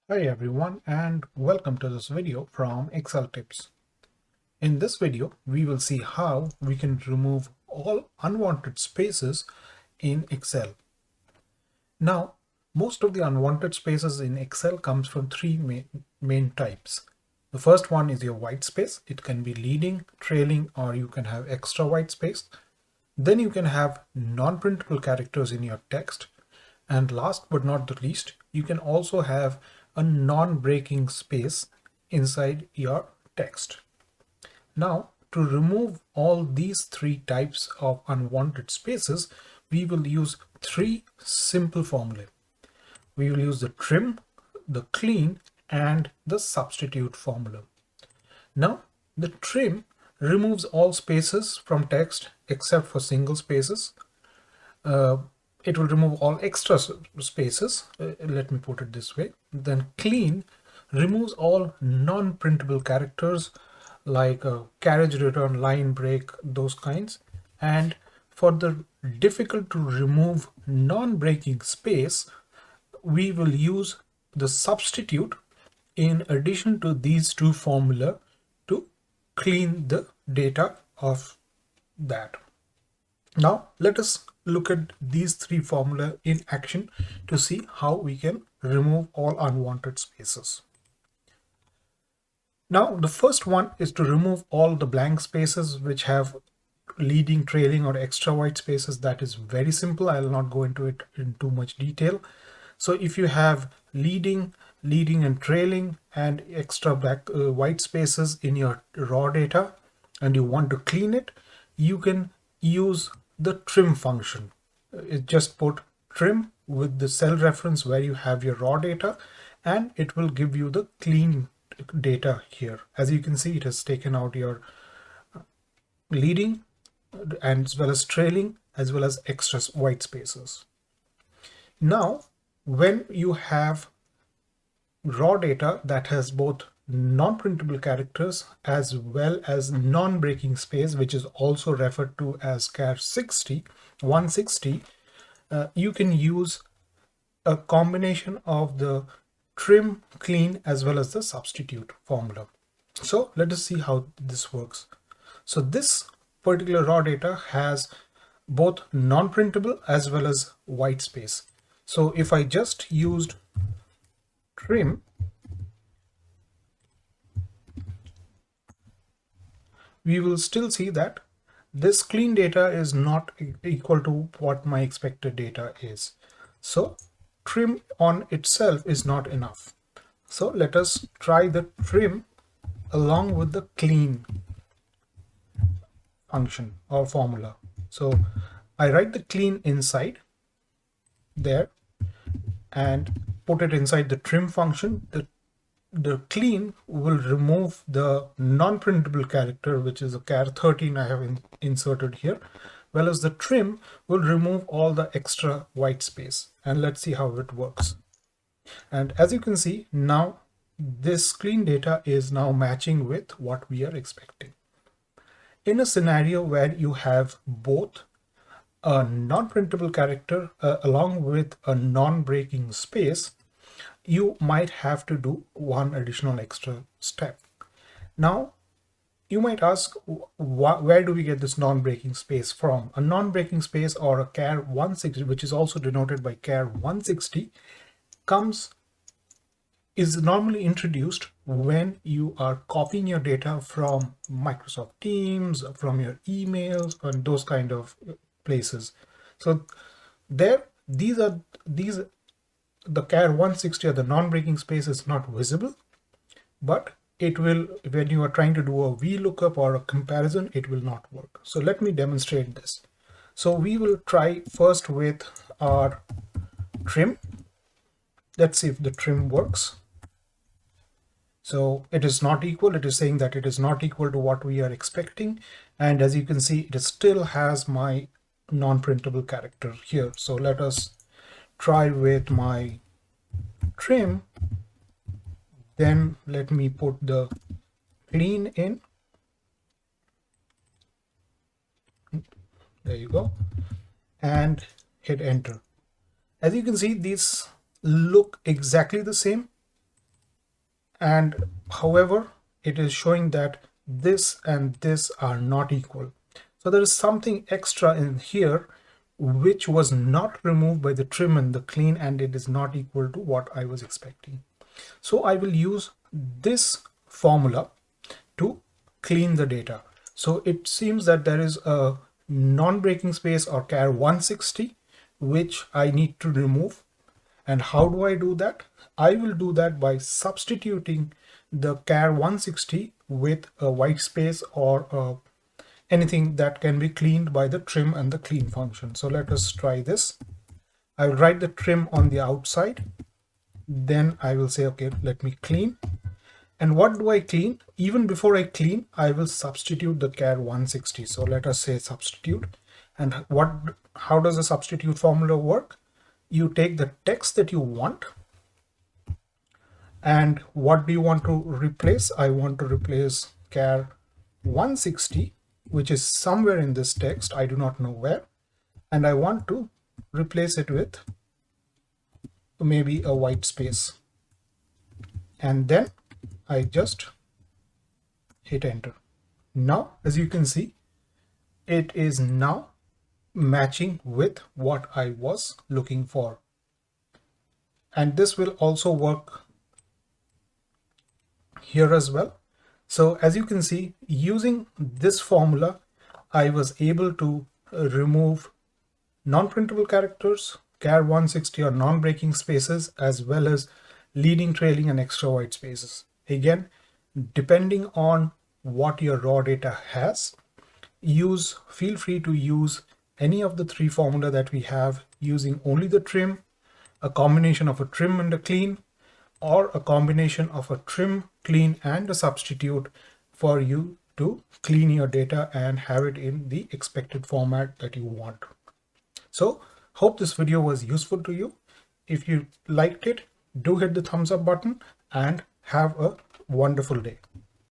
Hi everyone, and welcome to this video from Excel Tips. In this video, we will see how we can remove all unwanted spaces in Excel. Now, most of the unwanted spaces in Excel comes from three main types. The first one is your white space. It can be leading, trailing, or you can have extra white space. Then you can have non-printable characters in your text. And last but not the least, you can also have a non-breaking space inside your text. Now, to remove all these three types of unwanted spaces, we will use three simple formulae. We will use the trim, the clean, and the substitute formula. Now, the trim removes all spaces from text except for single spaces. It will remove all extra spaces. Let me put it this way. Then clean removes all non-printable characters like carriage return, line break, those kinds. And for the difficult to remove non-breaking space, we will use the substitute in addition to these two formula to clean the data of that. Now let us look at these three formula in action to see how we can remove all unwanted spaces. Now the first one is to remove all the blank spaces which have leading, trailing, or extra white spaces. That is very simple. I will not go into it in too much detail. So if you have leading and trailing and extra white spaces in your raw data and you want to clean it, you can use the trim function. Just put trim with the cell reference where you have your raw data and it will give you the clean data here. As you can see, it has taken out your leading and as well as trailing as well as extra white spaces. Now, when you have raw data that has both non-printable characters as well as non-breaking space, which is also referred to as CHAR 160, you can use a combination of the trim, clean, as well as the substitute formula. So let us see how this works. So this particular raw data has both non-printable as well as white space. So if I just used trim, we will still see that this clean data is not equal to what my expected data is. So trim on itself is not enough. So let us try the trim along with the clean function or formula. So I write the clean inside there and put it inside the trim function. The clean will remove the non-printable character, which is a char 13 I have inserted here, whereas the trim will remove all the extra white space. And let's see how it works. And as you can see, now this clean data is now matching with what we are expecting. In a scenario where you have both a non-printable character along with a non-breaking space, you might have to do one additional extra step. Now, you might ask, where do we get this non-breaking space from? A non-breaking space or a CHAR 160, which is also denoted by CHAR 160, is normally introduced when you are copying your data from Microsoft Teams, from your emails, and those kind of places. So the CHAR 160 or the non-breaking space is not visible, but it will, when you are trying to do a VLOOKUP or a comparison, it will not work. So let me demonstrate this. So we will try first with our trim. Let's see if the trim works. So it is not equal. It is saying that it is not equal to what we are expecting. And as you can see, it still has my non-printable character here. So let us try with my trim. Then let me put the clean in. There you go. And hit enter. As you can see, these look exactly the same. and however it is showing that this and this are not equal. So there is something extra in here which was not removed by the trim and the clean, and it is not equal to what I was expecting. So I will use this formula to clean the data. So it seems that there is a non-breaking space or CHAR 160 which I need to remove. And how do I do that? I will do that by substituting the CHAR 160 with a white space or anything that can be cleaned by the trim and the clean function. So let us try this. I will write the trim on the outside. Then I will say, okay, let me clean. And what do I clean? Even before I clean, I will substitute the CHAR 160. So let us say substitute. And how does the substitute formula work? You take the text that you want. And what do you want to replace? I want to replace CHAR 160, which is somewhere in this text. I do not know where. And I want to replace it with maybe a white space. And then I just hit enter. Now, as you can see, it is now matching with what I was looking for. And this will also work here as well. So as you can see, using this formula, I was able to remove non-printable characters, CHAR 160 or non-breaking spaces, as well as leading, trailing, and extra white spaces. Again, depending on what your raw data has, feel free to use any of the three formula that we have, using only the trim, a combination of a trim and a clean, or a combination of a trim, clean, and a substitute for you to clean your data and have it in the expected format that you want. So hope this video was useful to you. If you liked it, do hit the thumbs up button and have a wonderful day.